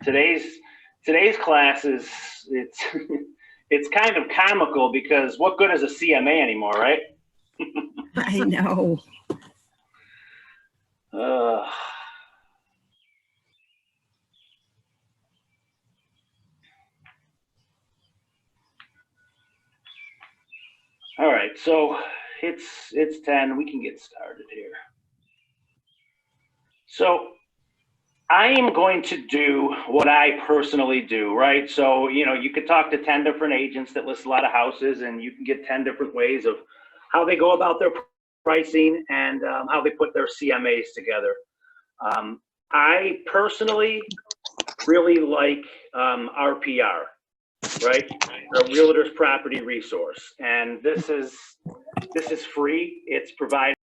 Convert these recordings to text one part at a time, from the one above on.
Today's class is it's it's kind of comical because what good is a CMA anymore, right? I know. All right, so it's 10. We can get started here. So I am going to do what I personally do, right? So, you could talk to 10 different agents that list a lot of houses, and you can get 10 different ways of how they go about their pricing and how they put their CMAs together. I personally really like RPR, right? A Realtor's Property Resource, and this is free. It's provided.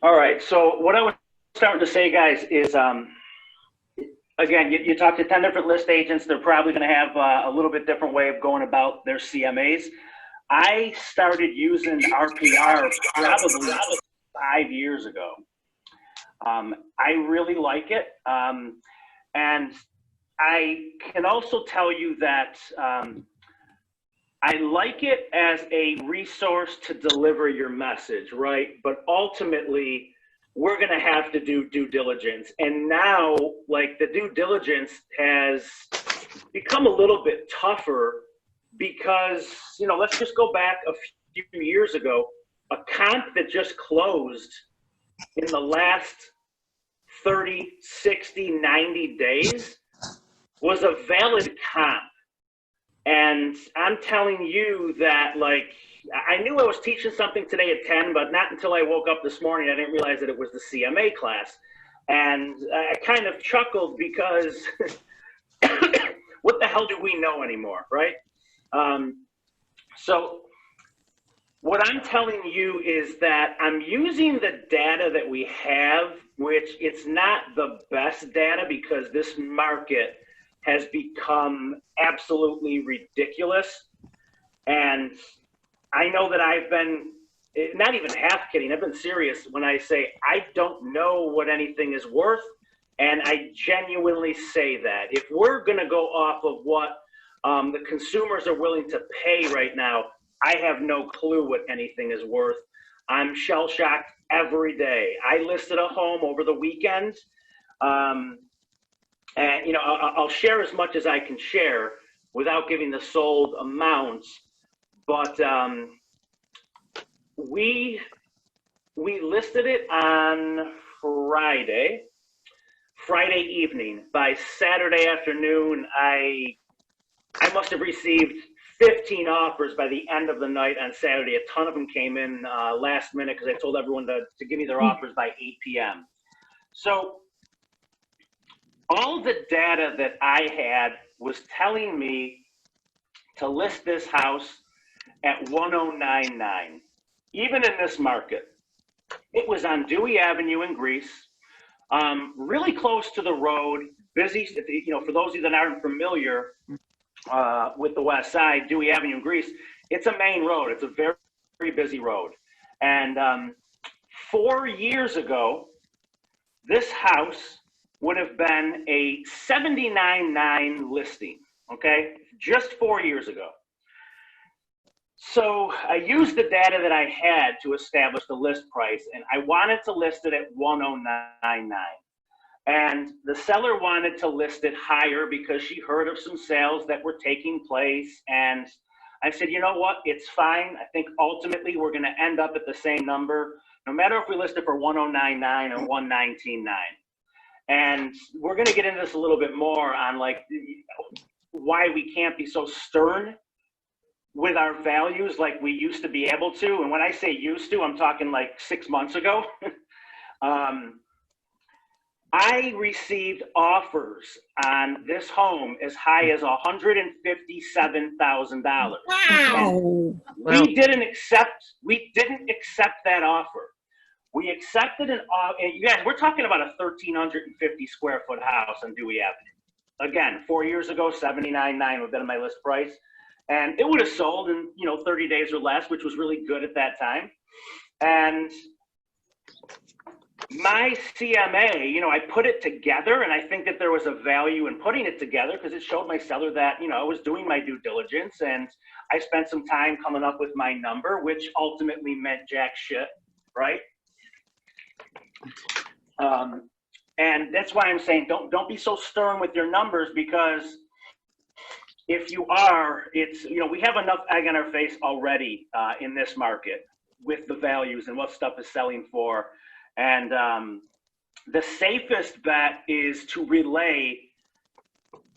All right. So what I was starting to say, guys, is again, you talk to 10 different list agents. They're probably going to have a little bit different way of going about their CMAs. I started using RPR probably 5 years ago. I really like it. And I can also tell you that I like it as a resource to deliver your message, right? But ultimately, we're going to have to do due diligence. And now, like, the due diligence has become a little bit tougher because, let's just go back a few years ago. A comp that just closed in the last 30, 60, 90 days was a valid comp. And I'm telling you that, like, I knew I was teaching something today at 10, but not until I woke up this morning, I didn't realize that it was the CMA class. And I kind of chuckled because what the hell do we know anymore, right? So what I'm telling you is that I'm using the data that we have, which it's not the best data because this market has become absolutely ridiculous. And I know that I've been, not even half kidding, I've been serious when I say I don't know what anything is worth. And I genuinely say that. If we're going to go off of what the consumers are willing to pay right now, I have no clue what anything is worth. I'm shell-shocked every day. I listed a home over the weekend. And, I'll share as much as I can share without giving the sold amounts. But we listed it on Friday evening. By Saturday afternoon, I must have received 15 offers by the end of the night on Saturday. A ton of them came in last minute because I told everyone to give me their offers by 8 p.m. So all the data that I had was telling me to list this house at 1099. Even in this market, it was on Dewey Avenue in Greece, really close to the road, busy. For those of you that aren't familiar with the West Side, Dewey Avenue in Greece, it's a main road. It's a very, very busy road. And 4 years ago, this house would have been a 79.9 listing, okay? Just 4 years ago. So I used the data that I had to establish the list price, and I wanted to list it at 1099. And the seller wanted to list it higher because she heard of some sales that were taking place. And I said, you know what, it's fine. I think ultimately we're going to end up at the same number, no matter if we list it for 1099 or 1199. And we're going to get into this a little bit more on like why we can't be so stern with our values like we used to be able to. And when I say used to, I'm talking like 6 months ago. I received offers on this home as high as $157,000. Wow. We didn't accept that offer. We accepted an offer. You guys, we're talking about a 1,350 square foot house on Dewey Avenue. Again, 4 years ago, $79.9 would have been my list price. And it would have sold in 30 days or less, which was really good at that time. And my CMA, you know, I put it together, and I think that there was a value in putting it together because it showed my seller that, you know, I was doing my due diligence, and I spent some time coming up with my number, which ultimately meant jack shit, right? And that's why I'm saying don't be so stern with your numbers, because if you are, it's, you know, we have enough egg on our face already in this market with the values and what stuff is selling for. And the safest bet is to relay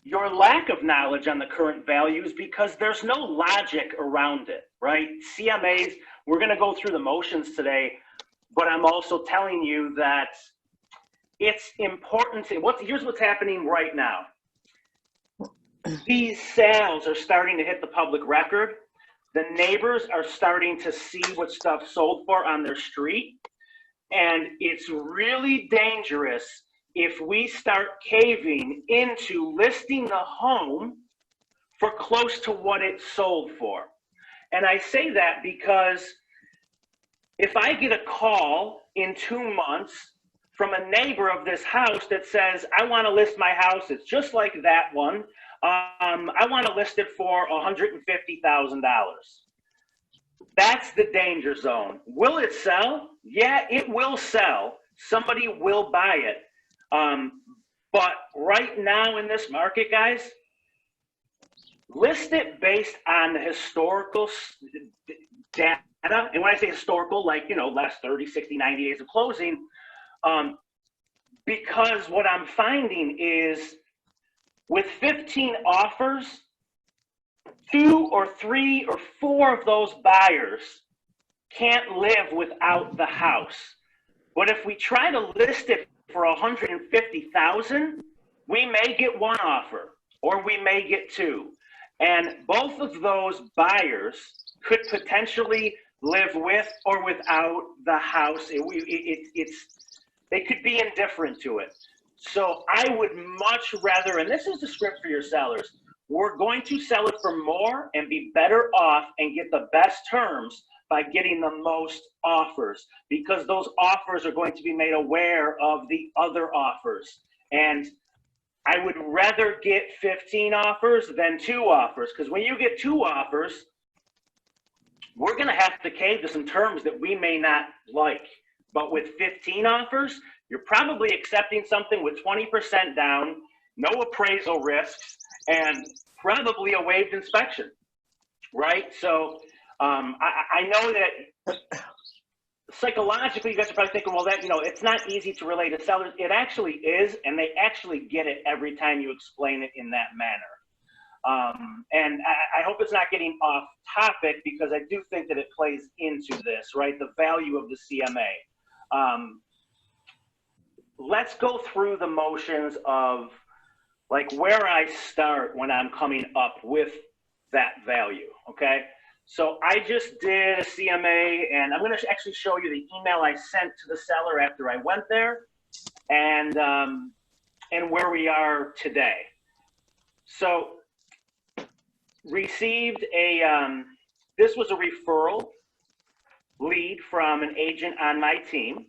your lack of knowledge on the current values, because there's no logic around it, right? CMAs, we're going to go through the motions today, but I'm also telling you that it's important to, here's what's happening right now. These sales are starting to hit the public record. The neighbors are starting to see what stuff sold for on their street. And it's really dangerous if we start caving into listing the home for close to what it sold for. And I say that because if I get a call in 2 months from a neighbor of this house that says, I want to list my house, it's just like that one, I want to list it for $150,000. That's the danger zone. Will it sell? Yeah, it will sell. Somebody will buy it. But right now in this market, guys, list it based on the historical data. And when I say historical, like, you know, last 30, 60, 90 days of closing, because what I'm finding is with 15 offers, 2 or 3 or 4 of those buyers can't live without the house. But if we try to list it for $150,000, we may get 1 offer, or we may get 2. And both of those buyers could potentially live with or without the house. They could be indifferent to it. So I would much rather, and this is the script for your sellers, we're going to sell it for more and be better off and get the best terms by getting the most offers, because those offers are going to be made aware of the other offers. And I would rather get 15 offers than 2 offers, because when you get 2 offers, we're going to have to cave to some terms that we may not like. But with 15 offers, you're probably accepting something with 20% down, no appraisal risks, and probably a waived inspection, right? So I know that psychologically you guys are probably thinking, well, that, you know, it's not easy to relate to sellers. It actually is, and they actually get it every time you explain it in that manner. And I hope it's not getting off topic, because I do think that it plays into this, right? The value of the CMA. Let's go through the motions of like where I start when I'm coming up with that value, okay? So I just did a CMA, and I'm going to actually show you the email I sent to the seller after I went there, and where we are today. So received a, this was a referral lead from an agent on my team,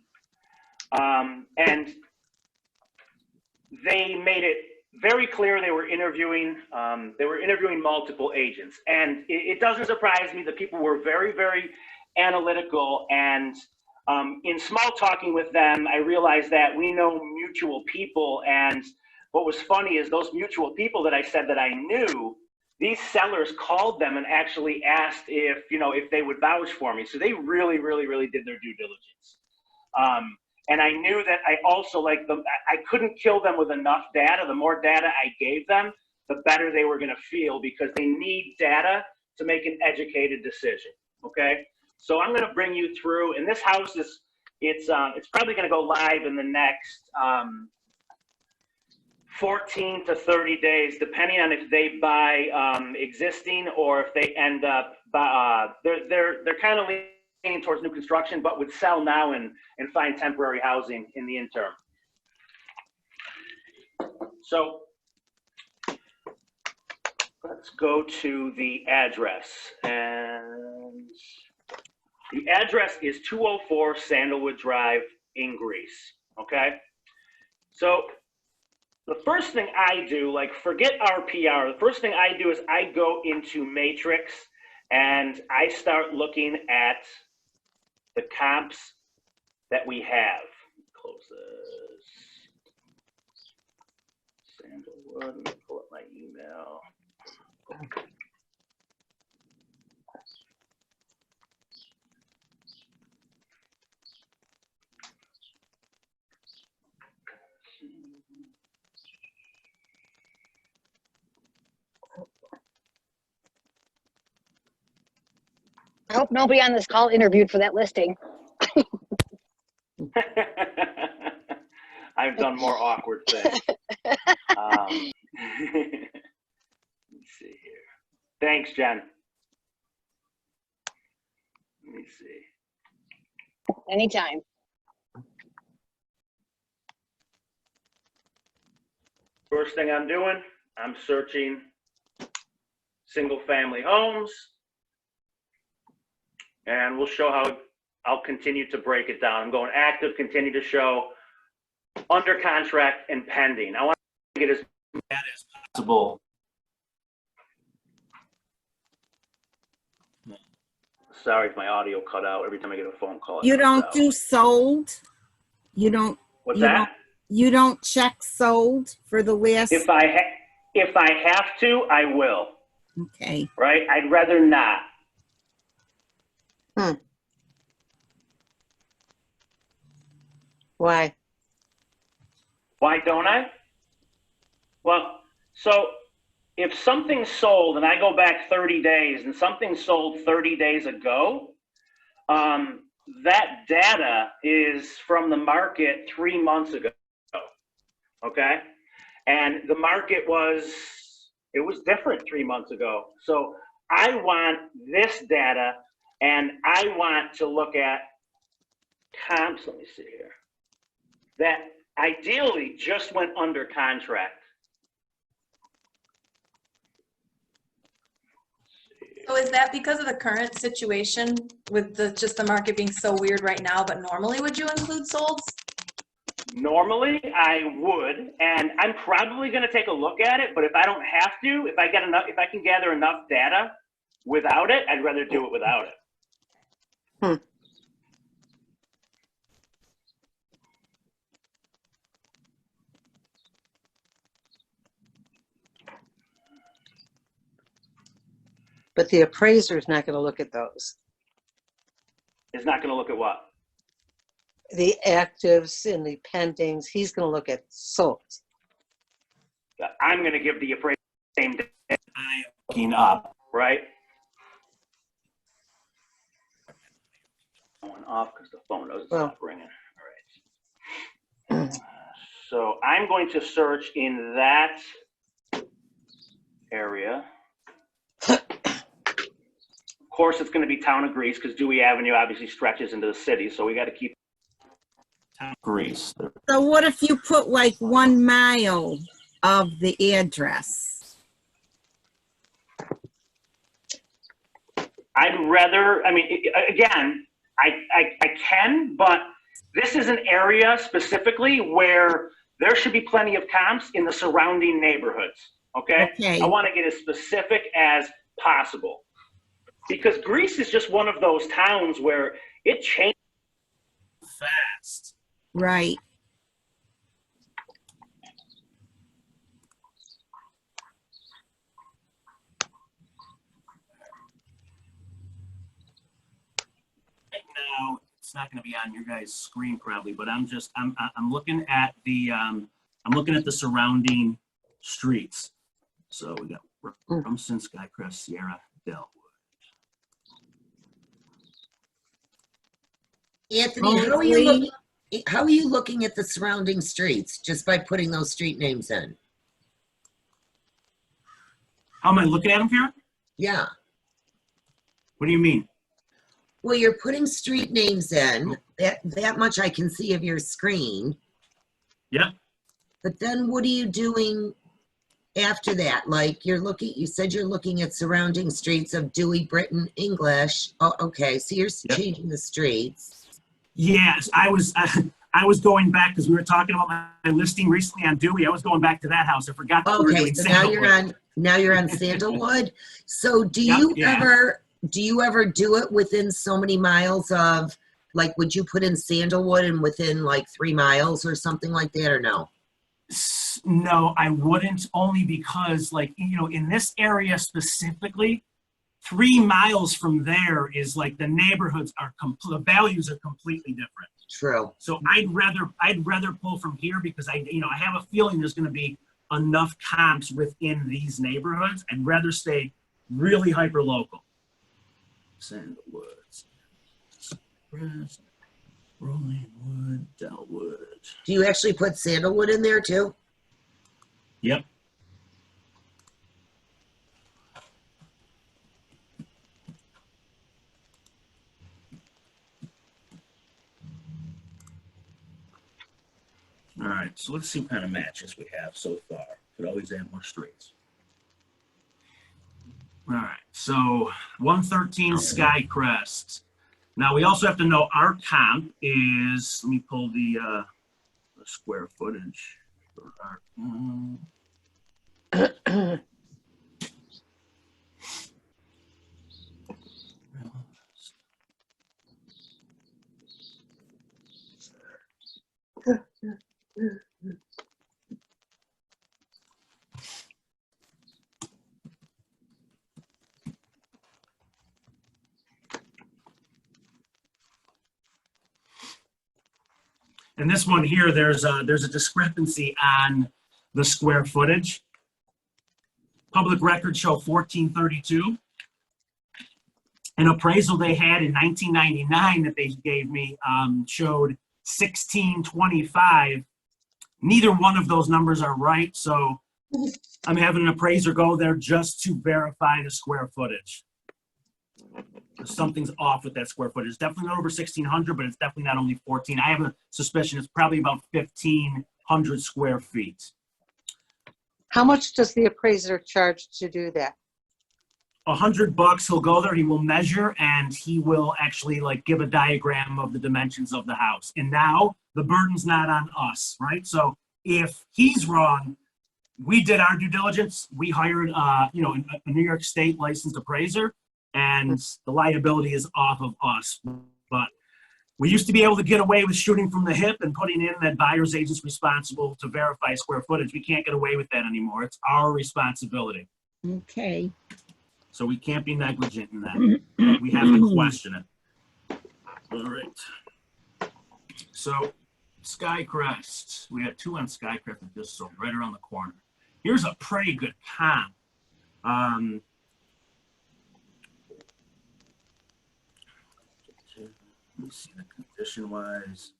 and they made it very clear they were interviewing multiple agents. And it doesn't surprise me that people were very, very analytical. And in small talking with them, I realized that we know mutual people. And what was funny is those mutual people that I said that I knew, these sellers called them and actually asked if, you know, if they would vouch for me. So they really, really, really did their due diligence. And I knew that I also, like, I couldn't kill them with enough data. The more data I gave them, the better they were going to feel, because they need data to make an educated decision. Okay. So I'm going to bring you through, and this house is, it's probably going to go live in the next 14 to 30 days, depending on if they buy existing or if they end up, they're kind of leaning towards new construction, but would sell now and find temporary housing in the interim. So let's go to the address, and the address is 204 Sandalwood Drive, in Greece, okay? So the first thing I do, like forget RPR, the first thing I do is I go into Matrix and I start looking at the comps that we have. Close this. Sandalwood, let me pull up my email. I hope nobody on this call interviewed for that listing. I've done more awkward things. Let's see here. Thanks, Jen. Let me see. Anytime. First thing I'm doing, I'm searching single family homes, and we'll show how I'll continue to break it down. I'm going active, continue to show, under contract, and pending. I want to get as bad as possible. Sorry if my audio cut out every time I get a phone call. You don't do sold? You don't? What's you that? don't- You don't check sold for the last? If I have to, I will. Okay. Right? I'd rather not. Why? Why don't I? Well, so if something's sold and I go back 30 days and something sold 30 days ago, that data is from the market 3 months ago. Okay? And the market was different 3 months ago. So I want this data and I want to look at comps, let me see here, that ideally just went under contract. So is that because of the current situation with just the market being so weird right now, but normally would you include solds? Normally I would, and I'm probably going to take a look at it, but if I don't have to, if I can gather enough data without it, I'd rather do it without it. But the appraiser is not going to look at those. It's not going to look at what? The actives and the pendings, he's going to look at sold. I'm going to give the appraiser the same data I'm looking up, right? Going off because the phone doesn't stop ringing. All right. So I'm going to search in that area. Of course, it's going to be Town of Greece because Dewey Avenue obviously stretches into the city, so we got to keep Town of Greece. So what if you put like 1 mile of the address? I'd rather, I mean, again, I can, but this is an area specifically where there should be plenty of comps in the surrounding neighborhoods, okay? Okay. I want to get as specific as possible. Because Greece is just one of those towns where it changes fast. Right. Right now, it's not going to be on your guys' screen probably, but I'm looking at the surrounding streets. So we got Rumson, Skycrest, Sierra, Delwood. Anthony, how are you looking at the surrounding streets just by putting those street names in? How am I looking at them, Karen? Yeah. What do you mean? Well, you're putting street names in. That much I can see of your screen. Yeah. But then what are you doing after that? Like you said you're looking at surrounding streets of Dewey, Britain, English. Oh, okay. So you're changing the streets. Yes, I I was going back because we were talking about my listing recently on Dewey. I was going back to that house. I forgot that we were Okay, doing so now you're Sandalwood. on Sandalwood. So do Yep, you yeah. ever do it within so many miles of, like, would you put in Sandalwood and within like 3 miles or something like that, or no? No, I wouldn't, only because, like, you know, in this area specifically, 3 miles from there is like the neighborhoods are the values are completely different. True. So I'd rather pull from here because I have a feeling there's going to be enough comps within these neighborhoods. I'd rather stay really hyper local. Sandalwoods, Crest, Rolling Wood, Delwood. Do you actually put Sandalwood in there too? Yep. All right, so let's see what kind of matches we have so far. Could always add more streets. All right, so 113 Skycrest. Now we also have to know our comp is, let me pull the square footage for our, and this one here, there's a discrepancy on the square footage. Public records show 1432. An appraisal they had in 1999 that they gave me showed 1625. Neither one of those numbers are right, so I'm having an appraiser go there just to verify the square footage. Something's off with that square footage. It's definitely not over 1,600, but it's definitely not only 14. I have a suspicion it's probably about 1,500 square feet. How much does the appraiser charge to do that? $100, he'll go there, he will measure, and he will actually like give a diagram of the dimensions of the house. And now the burden's not on us, right? So if he's wrong, we did our due diligence. We hired, a New York State licensed appraiser, and the liability is off of us. But we used to be able to get away with shooting from the hip and putting in that buyer's agent's responsible to verify square footage. We can't get away with that anymore. It's our responsibility. Okay. So we can't be negligent in that. We have to question it. All right. So Skycrest, we had 2 on Skycrest that just sold right around the corner. Here's a pretty good comp. Let me see the condition wise.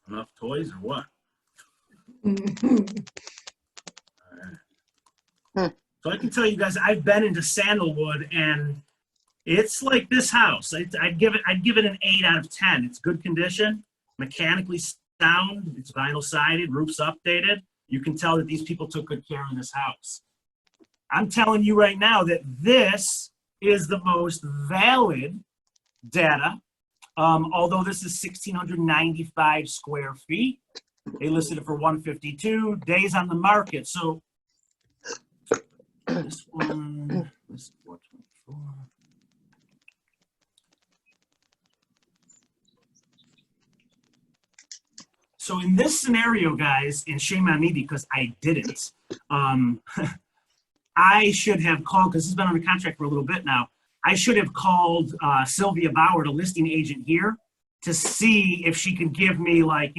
Enough toys or what? So I can tell you guys, I've been into Sandalwood, and it's like this house. I'd give it an 8 out of 10. It's good condition, mechanically sound. It's vinyl sided, roof's updated. You can tell that these people took good care of this house. I'm telling you right now that this is the most valid data. Although this is 1,695 square feet, they listed it for 152 days on the market. So this one, this is 424. So in this scenario, guys, and shame on me because I didn't, I should have called, because it's been under contract for a little bit now, I should have called Sylvia Bauer, the listing agent here, to see if she could give me, like,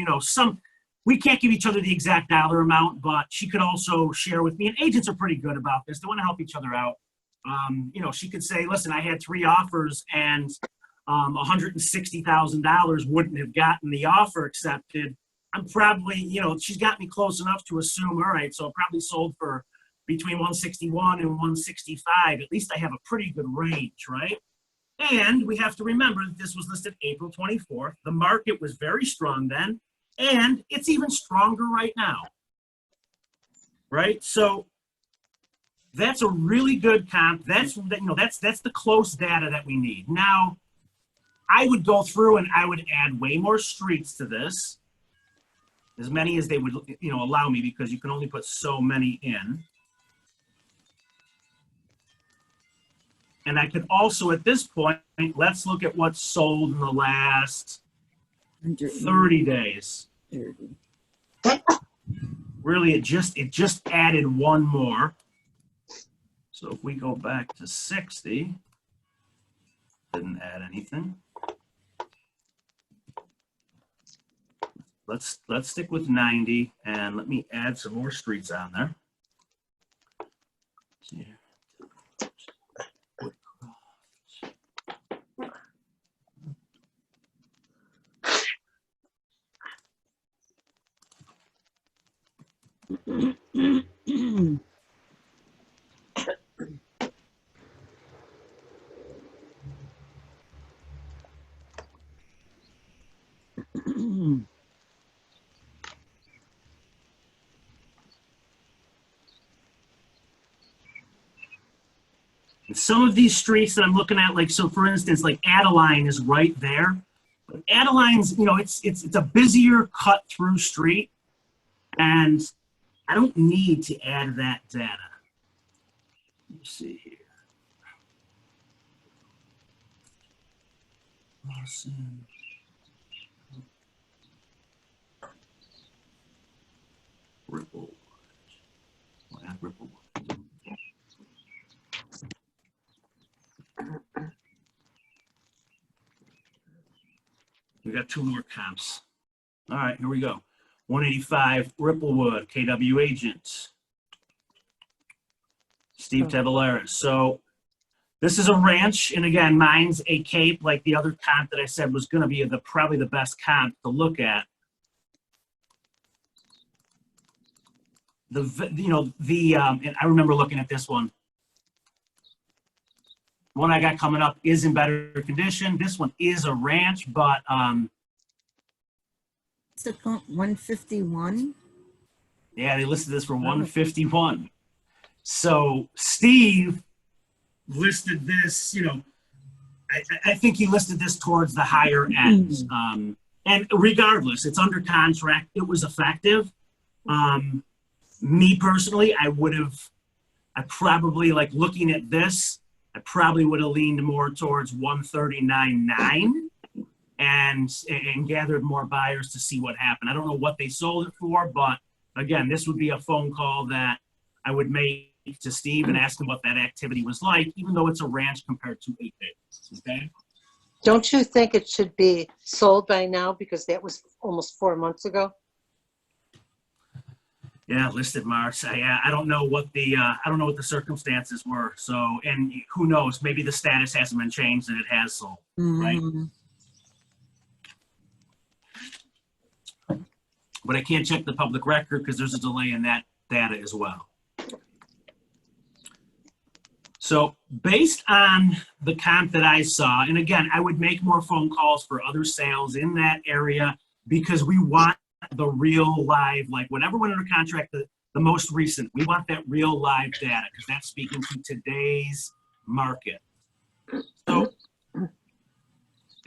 we can't give each other the exact dollar amount, but she could also share with me, and agents are pretty good about this. They want to help each other out. She could say, listen, I had 3 offers and $160,000 wouldn't have gotten the offer accepted. I'm probably, she's got me close enough to assume, all right, so it probably sold for between 161 and 165. At least I have a pretty good range, right? And we have to remember that this was listed April 24th. The market was very strong then, and it's even stronger right now. right? So that's a really good comp. That's the close data that we need. Now, I would go through and I would add way more streets to this, as many as they would allow me, because you can only put so many in. And I could also, at this point, let's look at what's sold in the last 30 days. Really, it just added one more. So if we go back to 60, didn't add anything. Let's stick with 90, and let me add some more streets on there. And some of these streets that I'm looking at, like, so for instance, like Adeline is right there. But Adeline's, it's a busier cut through street, and I don't need to add that data. Let me see here. Lawson. Ripplewood. Well, add Ripplewood. We got two more comps. All right, here we go. 185 Ripplewood, KW agent. Steve Tavaleras. So this is a ranch, and again, mine's a cape, like the other comp that I said was going to be probably the best comp to look at. And I remember looking at this one. One I got coming up is in better condition. This one is a ranch, but It's 151. yeah, they listed this for 151. So Steve listed this, I think he listed this towards the higher end. And regardless, it's under contract. It was effective. Me personally, I probably, like, looking at this, I probably would have leaned more towards 139.9 and gathered more buyers to see what happened. I don't know what they sold it for, but again, this would be a phone call that I would make to Steve and ask him what that activity was like, even though it's a ranch compared to 8 days. Okay. Don't you think it should be sold by now, because that was almost 4 months ago? Yeah, listed March. I don't know what the circumstances were. So, and who knows? Maybe the status hasn't been changed and it has sold, right? But I can't check the public record because there's a delay in that data as well. So based on the comp that I saw, and again, I would make more phone calls for other sales in that area, because we want the real live, like whatever went under contract, the most recent, we want that real live data, because that's speaking to today's market. So I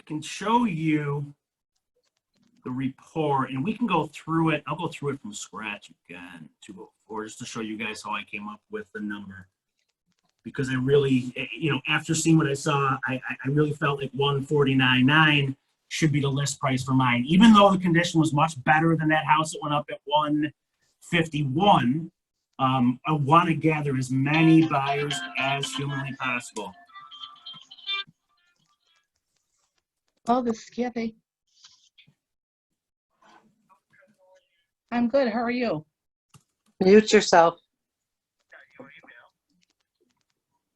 can show you the report, and we can go through it. I'll go through it from scratch again, 204, just to show you guys how I came up with the number. Because I really, after seeing what I saw, I really felt like 149.9 should be the list price for mine. Even though the condition was much better than that house that went up at 151, I want to gather as many buyers as humanly possible. Oh, this is Kathy. I'm good. How are you? Mute yourself.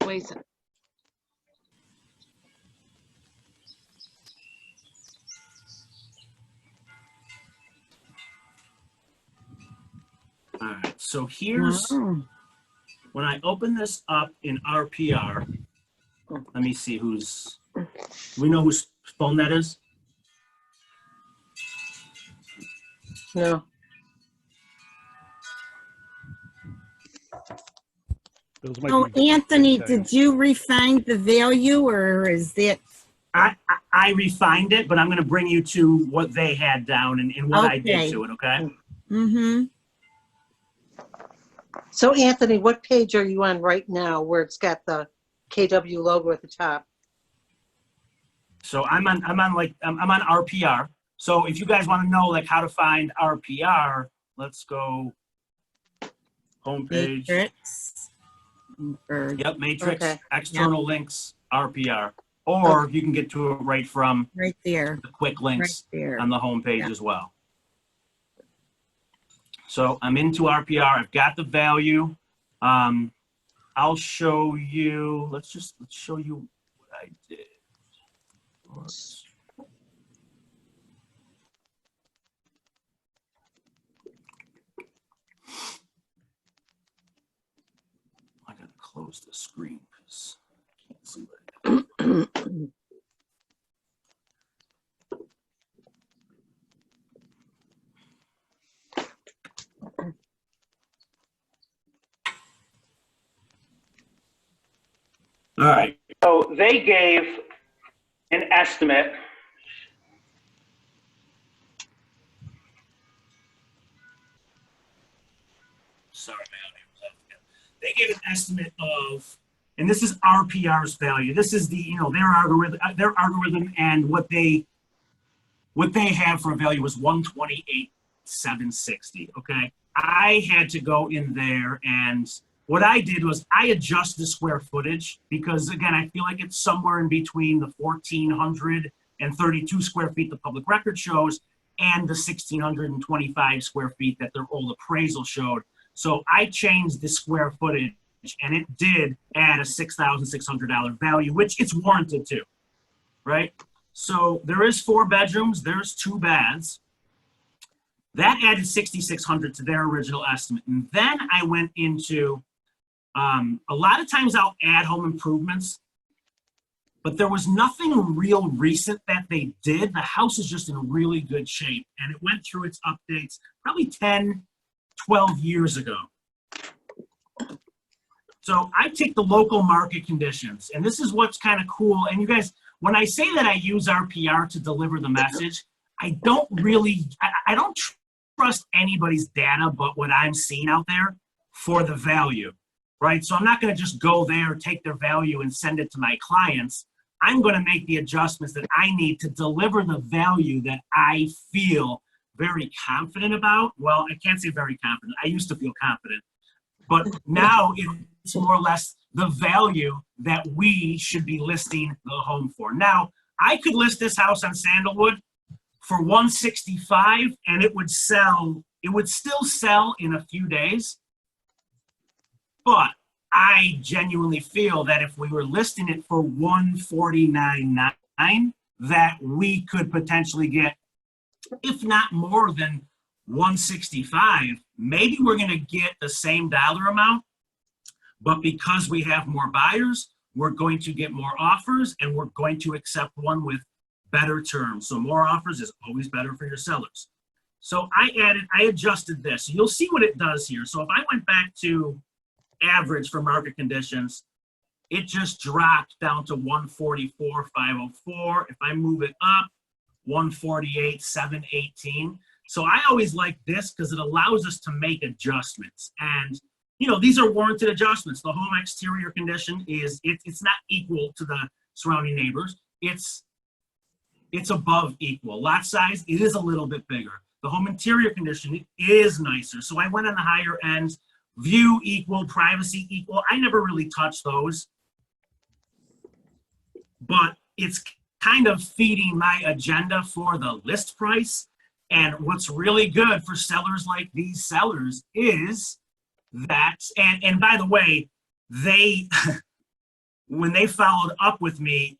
Wait a second. All right, so here's, when I open this up in RPR, let me see do we know whose phone that is? No. Those might Oh, be Anthony, tags. did you refine the value or is that, I refined it, but I'm going to bring you to what they had down and what I did Okay. to it, okay? mm-hmm, So Anthony, what page are you on right now where it's got the KW logo at the top? So I'm on RPR. So if you guys want to know like how to find RPR, let's go homepage. matrix? Or Yep, matrix, Okay. external links, RPR. Or you can get to it right from right there, the quick right links there. on the homepage Yeah. as well. So I'm into RPR. I've got the value. I'll show you. Let's show you what I did. I gotta close the screen because I can't see what I did. All right. So they gave an estimate. Sorry, man. They gave an estimate of, and this is RPR's value. This is the, their algorithm, and what they have for a value was 128,760. Okay, I had to go in there, and what I did was I adjust the square footage because again, I feel like it's somewhere in between the 1,432 square feet the public record shows and the 1,625 square feet that their old appraisal showed. So I changed the square footage, and it did add a $6,600 value, which it's warranted to, right? So there is 4 bedrooms, there's 2 baths. That added $6,600 to their original estimate. And then I went into, a lot of times I'll add home improvements, but there was nothing real recent that they did. The house is just in really good shape, and it went through its updates probably 10, 12 years ago. So I take the local market conditions, and this is what's kind of cool. And you guys, when I say that I use RPR to deliver the message, I don't trust anybody's data but what I'm seeing out there for the value, right? So I'm not going to just go there, take their value and send it to my clients. I'm going to make the adjustments that I need to deliver the value that I feel very confident about. Well, I can't say very confident. I used to feel confident, but now it's more or less the value that we should be listing the home for. Now, I could list this house on Sandalwood for $165 and it would still sell in a few days. But I genuinely feel that if we were listing it for $149.9, that we could potentially get, if not more than $165. Maybe we're going to get the same dollar amount, but because we have more buyers, we're going to get more offers, and we're going to accept one with better terms. So more offers is always better for your sellers. So I adjusted this. You'll see what it does here. So if I went back to average for market conditions, it just dropped down to 144,504. If I move it up, 148,718. So I always like this because it allows us to make adjustments. And these are warranted adjustments. The home exterior condition is, it's not equal to the surrounding neighbors. It's above equal. Lot size, it is a little bit bigger. The home interior condition is nicer. So I went on the higher ends. View equal, privacy equal. I never really touched those, but it's kind of feeding my agenda for the list price. And what's really good for sellers like these sellers is that, and by the way, they, when they followed up with me,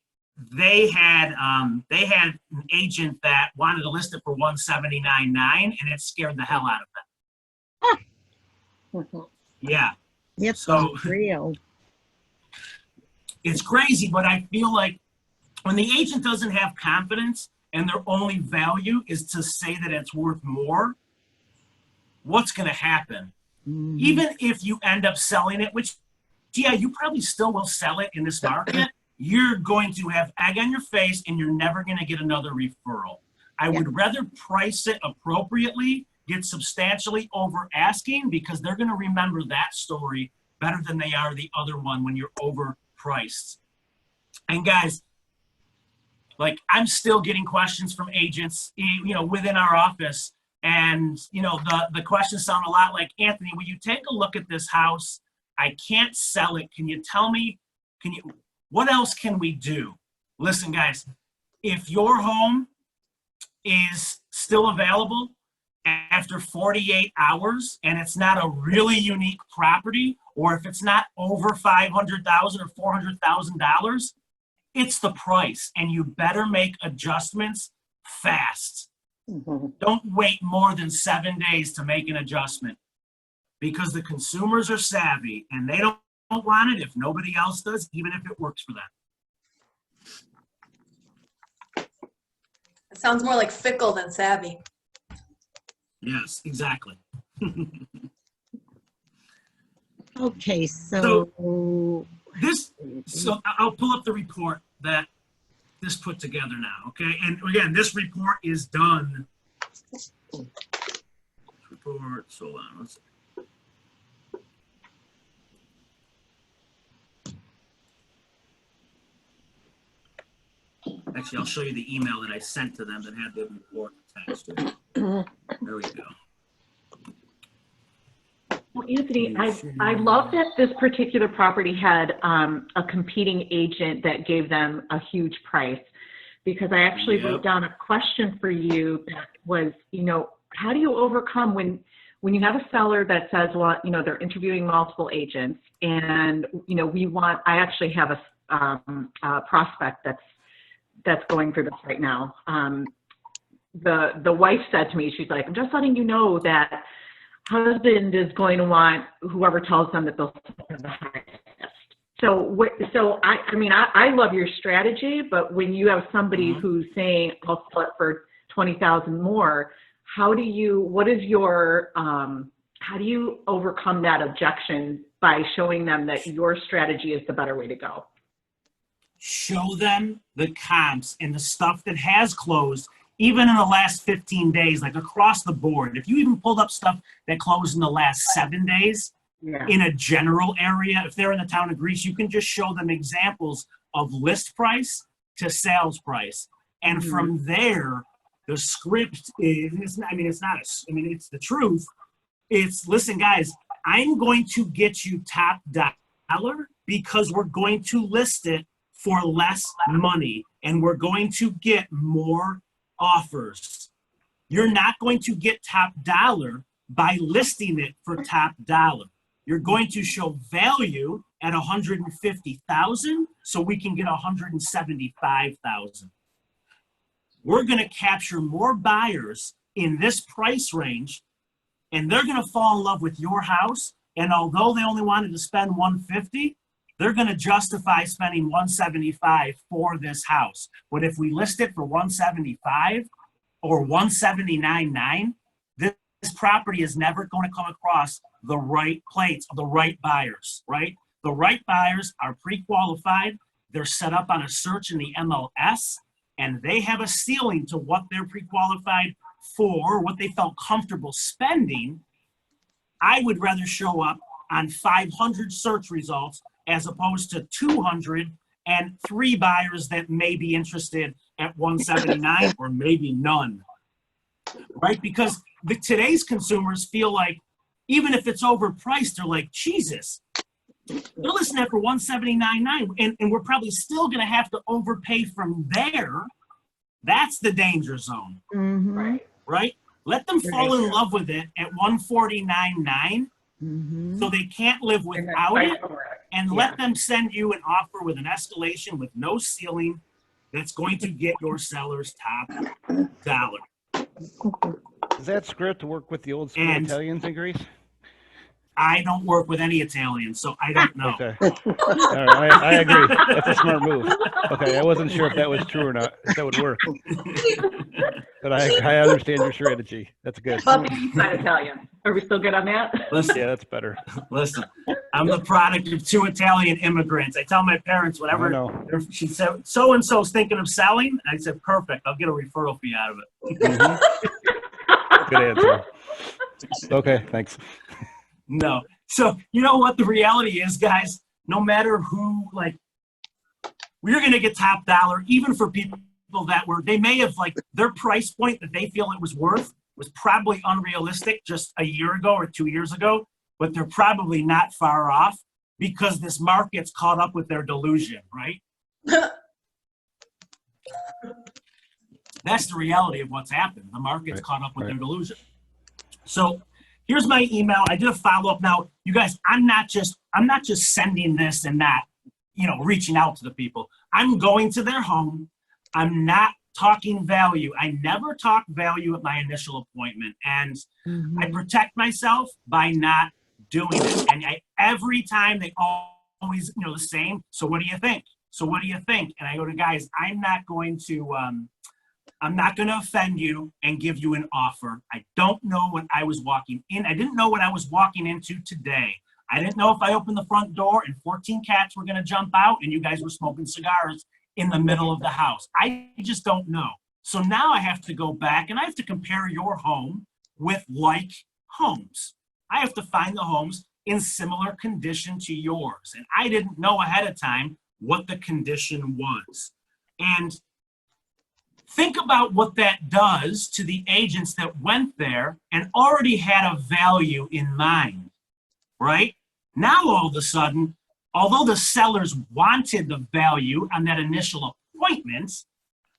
they had an agent that wanted to list it for $179.9, and it scared the hell out of them. Yeah. It's So real. it's crazy, but I feel like when the agent doesn't have confidence and their only value is to say that it's worth more, what's going to happen? Even if you end up selling it, which yeah, you probably still will sell it in this market, you're going to have egg on your face and you're never going to get another referral. I would rather price it appropriately, get substantially over asking, because they're going to remember that story better than they are the other one when you're overpriced. And guys, like, I'm still getting questions from agents, you know, within our office. And, you know, the questions sound a lot like, Anthony, will you take a look at this house? I can't sell it. Can you tell me, what else can we do? Listen, guys, if your home is still available after 48 hours and it's not a really unique property, or if it's not over $500,000 or $400,000, it's the price, and you better make adjustments fast. Don't wait more than 7 days to make an adjustment, because the consumers are savvy and they don't want it if nobody else does, even if it works for them. It sounds more like fickle than savvy. Yes, exactly. Okay, so So I'll pull up the report that this put together now, okay? And again, this report is done. Reports, hold on, let's see. Actually, I'll show you the email that I sent to them that had the report attached to it. There we go. Well, Anthony, I love that this particular property had a competing agent that gave them a huge price, because I actually wrote down a question for you that was, you know, how do you overcome when you have a seller that says, well, you know, they're interviewing multiple agents, and, you know, I actually have a prospect that's going through this right now. The wife said to me, she's like, I'm just letting you know that husband is going to want whoever tells them that they'll sell the highest. So I mean, I love your strategy, but when you have somebody who's saying, I'll sell it for 20,000 more, how do you overcome that objection by showing them that your strategy is the better way to go? Show them the comps and the stuff that has closed, even in the last 15 days, like across the board. If you even pulled up stuff that closed in the last 7 days, in a general area, if they're in the town of Greece, you can just show them examples of list price to sales price. And from there, the script is, it's the truth. It's, listen, guys, I'm going to get you top dollar because we're going to list it for less money and we're going to get more offers. You're not going to get top dollar by listing it for top dollar. You're going to show value at 150,000 so we can get 175,000. We're going to capture more buyers in this price range, and they're going to fall in love with your house. And although they only wanted to spend 150, they're going to justify spending 175 for this house. But if we list it for 175 or 179.9, this property is never going to come across the right plates of the right buyers, right? The right buyers are pre-qualified. They're set up on a search in the MLS, and they have a ceiling to what they're pre-qualified for, what they felt comfortable spending. I would rather show up on 500 search results as opposed to 200 and 3 buyers that may be interested at 179 or maybe none, right? Because today's consumers feel like even if it's overpriced, they're like, Jesus, they're listing that for 179.9, and we're probably still going to have to overpay from there. That's the danger zone, right? Let them fall in love with it at 149.9 so they can't live without it, and let them send you an offer with an escalation with no ceiling that's going to get your sellers top dollar. Does that script work with the old school Italians in Greece? I don't work with any Italians, so I don't know. Okay. All right, I agree. That's a smart move. Okay, I wasn't sure if that was true or not, if that would work. But I understand your strategy. That's good. About the East Side Italian. Are we still good on that? Listen, Yeah, that's better. listen, I'm the product of 2 Italian immigrants. I tell my parents I whenever know. she said, so-and-so's thinking of selling, I said, perfect, I'll get a referral fee out of it. Mhm. Good answer. Okay, thanks. No. So you know what the reality is, guys? No matter who, like, we're going to get top dollar, even for people that they may have, like, their price point that they feel it was worth was probably unrealistic just a year ago or 2 years ago, but they're probably not far off because this market's caught up with their delusion, right? That's the reality of what's happened. The market's caught up with their delusion. So here's my email. I did a follow-up. Now, you guys, I'm not just sending this and that, reaching out to the people. I'm going to their home. I'm not talking value. I never talk value at my initial appointment. And I protect myself by not doing it. And every time they always, the same. So what do you think? So what do you think? And I go to guys, I'm not going to offend you and give you an offer. I don't know what I was walking in. I didn't know what I was walking into today. I didn't know if I opened the front door and 14 cats were going to jump out and you guys were smoking cigars in the middle of the house. I just don't know. So now I have to go back and I have to compare your home with like homes. I have to find the homes in similar condition to yours. And I didn't know ahead of time what the condition was. And think about what that does to the agents that went there and already had a value in mind, right? Now, all of a sudden, although the sellers wanted the value on that initial appointment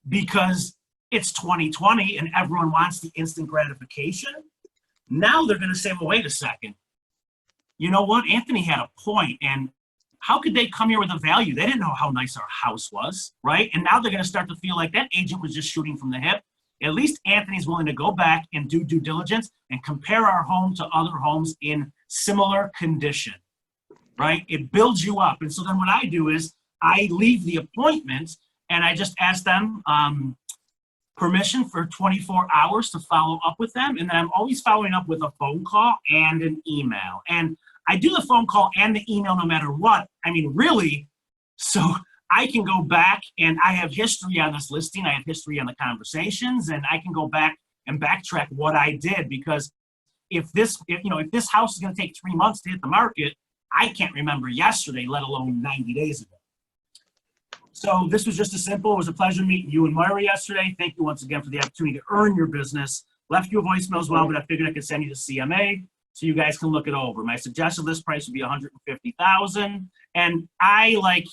because it's 2020 and everyone wants the instant gratification, now they're going to say, well, wait a second. You know what? Anthony had a point, and how could they come here with a value? They didn't know how nice our house was, right? And now they're going to start to feel like that agent was just shooting from the hip. At least Anthony's willing to go back and do due diligence and compare our home to other homes in similar condition, right? It builds you up. And so then what I do is I leave the appointment and I just ask them permission for 24 hours to follow up with them. And then I'm always following up with a phone call and an email. And I do the phone call and the email no matter what. I mean, really, so I can go back and I have history on this listing. I have history on the conversations, and I can go back and backtrack what I did, because if this house is going to take 3 months to hit the market, I can't remember yesterday, let alone 90 days ago. So this was just it was a pleasure meeting you and Moira yesterday. Thank you once again for the opportunity to earn your business. Left you a voicemail as well, but I figured I could send you to CMA so you guys can look it over. My suggested list price would be $150,000. And I, like,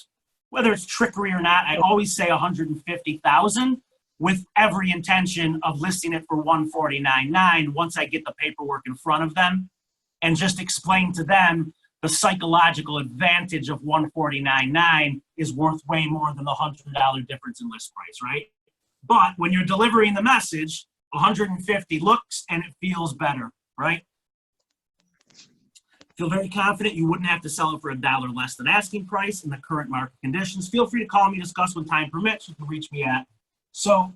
whether it's trickery or not, I always say $150,000 with every intention of listing it for $149,900 once I get the paperwork in front of them, and just explain to them the psychological advantage of $149,900 is worth way more than the $100 difference in list price, right? But when you're delivering the message, $150 looks and it feels better, right? Feel very confident you wouldn't have to sell it for $1 less than asking price in the current market conditions. Feel free to call me, discuss when time permits. You can reach me at. So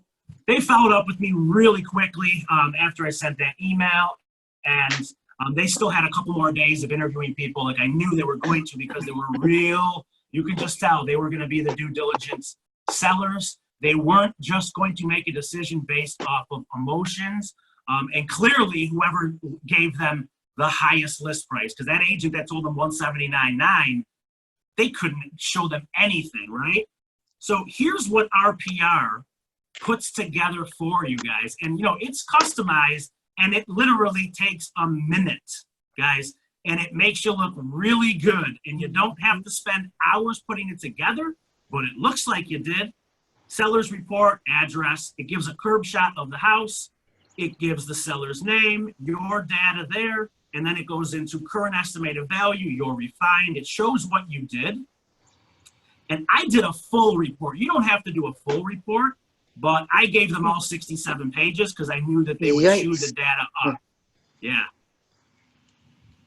they followed up with me really quickly after I sent that email, and they still had a couple more days of interviewing people, like I knew they were going to, because they were real. You could just tell they were going to be the due diligence sellers. They weren't just going to make a decision based off of emotions. And clearly, whoever gave them the highest list price, because that agent that told them $179,900, they couldn't show them anything, right? So here's what RPR puts together for you guys. And, it's customized, and it literally takes a minute, guys, and it makes you look really good. And you don't have to spend hours putting it together, but it looks like you did. Seller's report, address, it gives a curb shot of the house. It gives the seller's name, your data there, and then it goes into current estimated value, your refined. It shows what you did. And I did a full report. You don't have to do a full report, but I gave them all 67 pages because I knew that they would chew the data up. Yeah.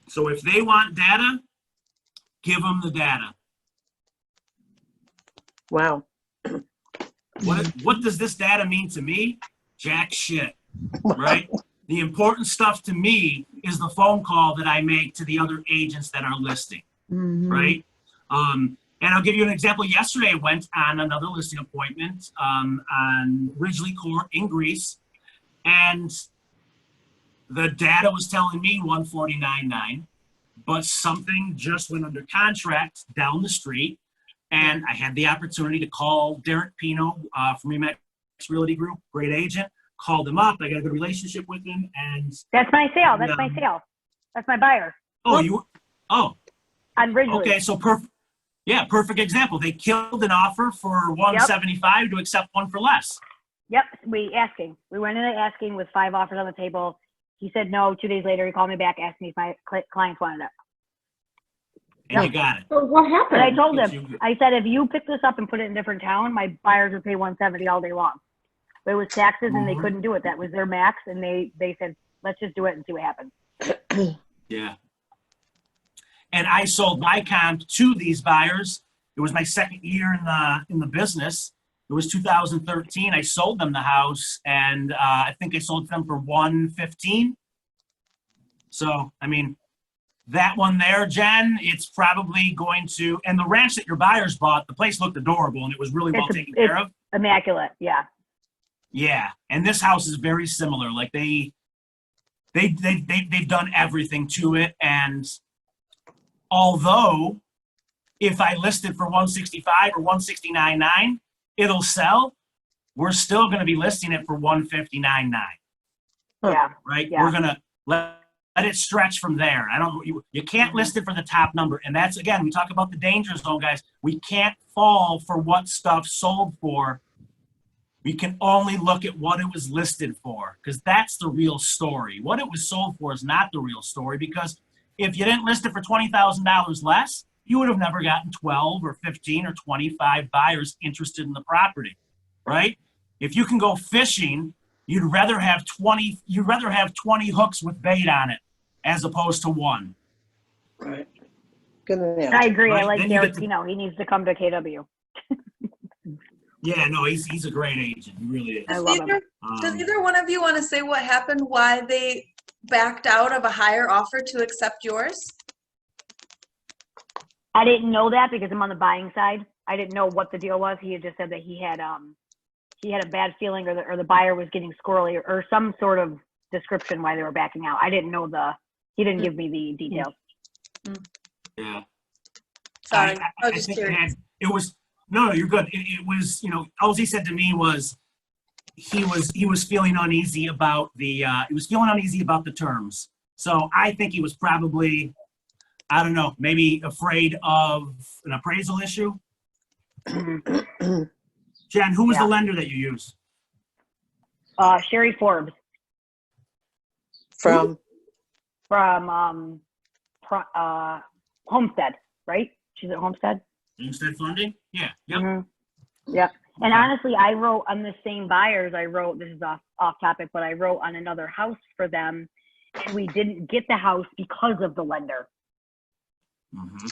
So if they want data, give them the data. Wow. What does this data mean to me? Jack shit, right? The important stuff to me is the phone call that I make to the other agents that are listing, right? And I'll give you an example. Yesterday, I went on another listing appointment on Ridgely Court in Greece, and the data was telling me 149.9, but something just went under contract down the street, and I had the opportunity to call Derek Pino from Remax Realty Group, great agent. Called him up. I got a good relationship with him, and That's my sale. That's my sale. That's my buyer. oh, On Ridgely. okay, so perfect. Yeah, perfect example. They killed an offer for 175 to accept one for less. Yep, we went in asking with 5 offers on the table. He said no. 2 days later, he called me back, asked me if my clients wanted it. And you got it. So what happened? And I told him, I said, if you pick this up and put it in a different town, my buyers would pay 170 all day long. But it was taxes and they couldn't do it. That was their max. And they said, let's just do it and see what happens. Yeah. And I sold my comp to these buyers. It was my second year in the business. It was 2013. I sold them the house, and I think I sold them for 115. So, I mean, that one there, Jen, it's probably going to, and the ranch that your buyers bought, the place looked adorable and it was really well taken care of. Immaculate, yeah. Yeah, and this house is very similar. Like they've done everything to it, and although if I list it for 165 or 169.9, it'll sell. We're still going to be listing it for 159.9. Yeah. Right. Yeah. We're gonna let it stretch from there. You can't list it for the top number, and that's again we talk about the danger zone, guys. We can't fall for what stuff sold for. We can only look at what it was listed for, because that's the real story. What it was sold for is not the real story, because if you didn't list it for $20,000 less, you would have never gotten 12 or 15 or 25 buyers interested in the property, right? If you can go fishing, you'd rather have 20 hooks with bait on it as opposed to one. Right. Good analogy. I agree. Right, I like then you Derek get to- Pino. He needs to come to KW. Yeah, no, he's a great agent. He really is. I love him. Does either one of you want to say what happened, why they backed out of a higher offer to accept yours? I didn't know that because I'm on the buying side. I didn't know what the deal was. He had just said that he had a bad feeling, or the buyer was getting squirrely, or some sort of description why they were backing out. I didn't know he didn't give me the details. Yeah. Sorry, I was I just think curious. it was no, you're good. It was, all he said to me was he was feeling uneasy about the terms. So I think he was probably, I don't know, maybe afraid of an appraisal issue. Jen, who was the lender that you used? Sherry Forbes From Homestead, right? She's at Homestead. Homestead Funding? Yeah. Yep. Mm-hmm. Yep. And honestly, I wrote on the same buyers. This is off topic, but I wrote on another house for them, and we didn't get the house because of the lender. Mm-hmm.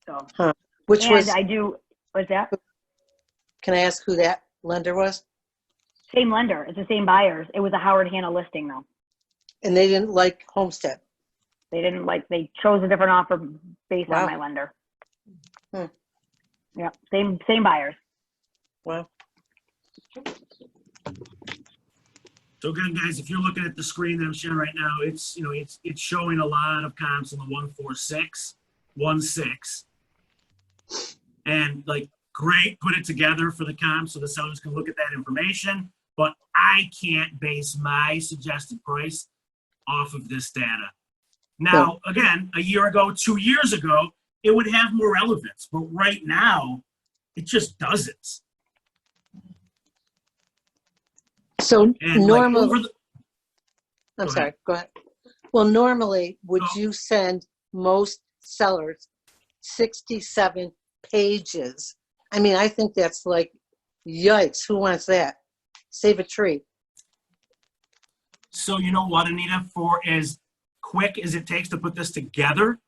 So, which was, what's that? can I ask who that lender was? Same lender. It's the same buyers. It was a Howard Hanna listing though. And they didn't like Homestead. They chose a different offer based Wow. on my lender. Yeah. Same buyers. Wow. So again, guys, if you're looking at the screen that I'm sharing right now, it's it's showing a lot of comps in the 146, 16, and like great, put it together for the comps so the sellers can look at that information. But I can't base my suggested price off of this data. Now, again, a year ago, 2 years ago, it would have more relevance, but right now, it just doesn't. So And normally, like I'm Go sorry, ahead. go ahead. Well, normally, would No. you send most sellers 67 pages? I mean, I think that's like, yikes, who wants that? Save a tree. So you know what, Anita, for as quick as it takes to put this together,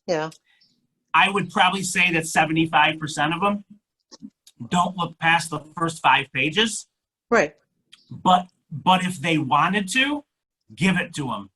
Yeah, I would probably say that 75% of them don't look past the first 5 pages. right. But if they wanted to, give it to them.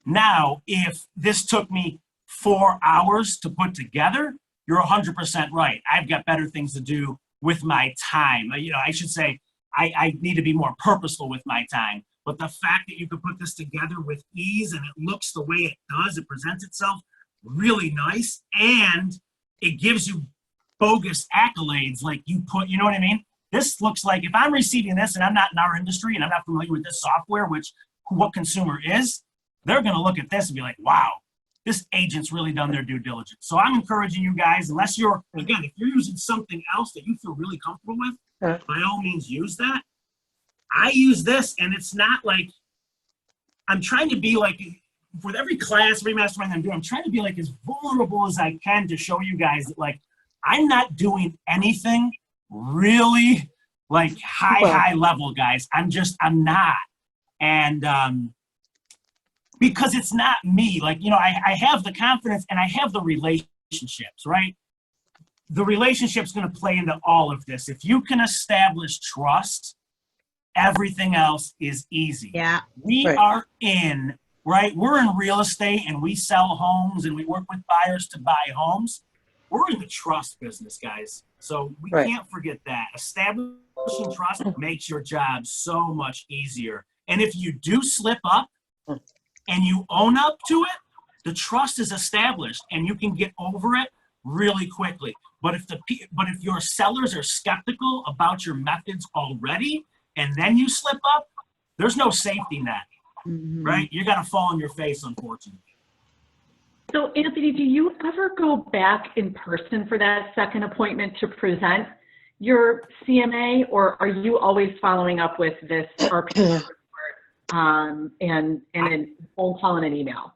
Now, if this took me 4 hours to put together, you're 100% right. I've got better things to do with my time. You know, I should say I need to be more purposeful with my time. But the fact that you could put this together with ease and it looks the way it does, it presents itself really nice, and it gives you bogus accolades like you put, you know what I mean? This looks like, if I'm receiving this and I'm not in our industry and I'm not familiar with this software, which what consumer is, they're going to look at this and be like, wow, this agent's really done their due diligence. So I'm encouraging you guys, unless you're, again, if you're using something else that you feel really comfortable with, by all means use that. I use this, and it's not like, I'm trying to be like, with every class, every mastermind I'm doing, I'm trying to be like as vulnerable as I can to show you guys that like, I'm not doing anything really like high level, guys. I'm not. And because it's not me, like, you know, I have the confidence and I have the relationships, right? The relationship's going to play into all of this. If you can establish trust, everything else is easy. Yeah. We are in, right? We're in real estate and we sell homes and we work with buyers to buy homes. We're in the trust business, guys. So we can't forget that. Establishing trust makes your job so much easier. And if you do slip up and you own up to it, the trust is established and you can get over it really quickly. But if your sellers are skeptical about your methods already, and then you slip up, there's no safety net, right? You're gonna fall on your face, unfortunately. So Anthony, do you ever go back in person for that second appointment to present your CMA, or are you always following up with this RP report and a phone call and an email?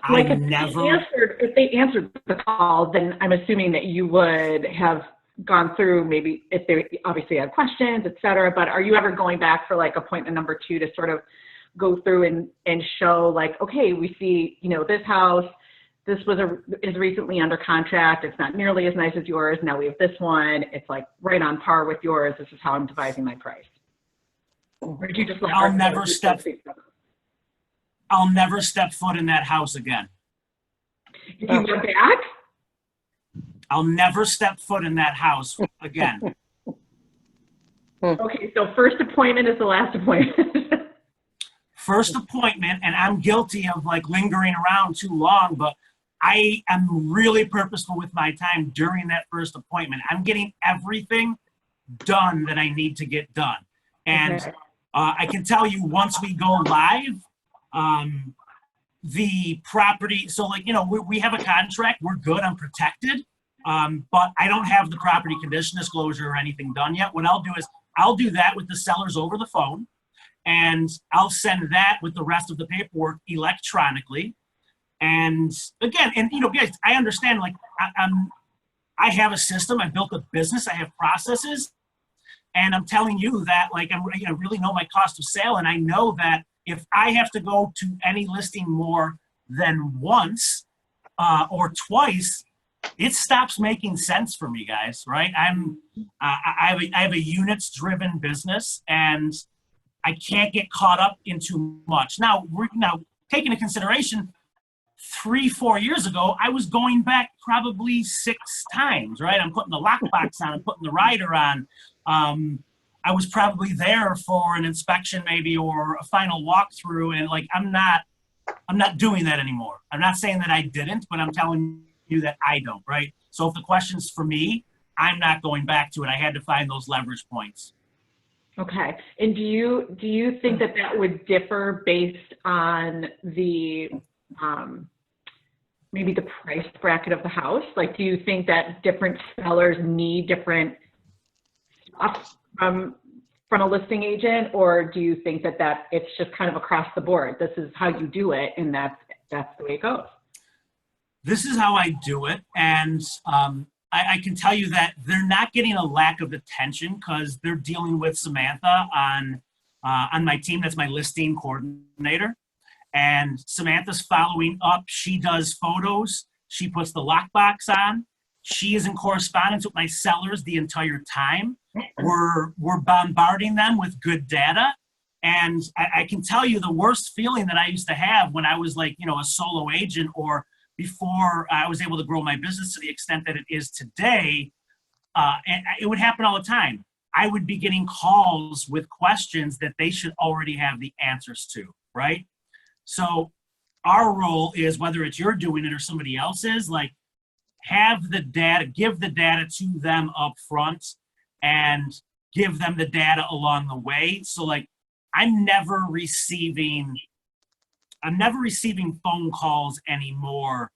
Like if they answered the call, then I'm assuming that you would have gone through, maybe if they obviously had questions, et cetera, but are you ever going back for like appointment number 2 to sort of go through and show like, okay, we see, you know, this house, this is recently under contract. It's not nearly as nice as yours. Now we have this one. It's like right on par with yours. This is how I'm devising my price. Or did you just let I'll never step foot in that house again. If you went back? I'll never step foot in that house again. Okay, so first appointment is the last appointment. First appointment, and I'm guilty of like lingering around too long, but I am really purposeful with my time during that first appointment. I'm getting everything done that I need to get done. And I can tell you, once we go live, the property, so like, you know, we have a contract, we're good, I'm protected, but I don't have the property condition disclosure or anything done yet. What I'll do is I'll do that with the sellers over the phone, and I'll send that with the rest of the paperwork electronically. And again, and you know, guys, I understand, like, I have a system, I built a business, I have processes, and I'm telling you that, like, I really know my cost of sale, and I know that if I have to go to any listing more than once or twice, it stops making sense for me, guys, right? I have a units-driven business, and I can't get caught up in too much. Now, taking into consideration, 3-4 years ago, I was going back probably 6 times, right? I'm putting the lockbox on, I'm putting the rider on. I was probably there for an inspection maybe, or a final walkthrough, and like, I'm not doing that anymore. I'm not saying that I didn't, but I'm telling you that I don't, right? So if the question's for me, I'm not going back to it. I had to find those leverage points. Okay. And do you think that would differ based on the maybe the price bracket of the house? Like, do you think that different sellers need different stuff from a listing agent, or do you think that it's just kind of across the board? This is how you do it, and that's the way it goes. This is how I do it, and I can tell you that they're not getting a lack of attention because they're dealing with Samantha on my team. That's my listing coordinator, and Samantha's following up. She does photos. She puts the lockbox on. She is in correspondence with my sellers the entire time. We're bombarding them with good data. And I can tell you the worst feeling that I used to have when I was like, you know, a solo agent, or before I was able to grow my business to the extent that it is today, and it would happen all the time. I would be getting calls with questions that they should already have the answers to, right? So our role is, whether it's you're doing it or somebody else is, like, have the data, give the data to them up front and give them the data along the way. So like, I'm never receiving phone calls anymore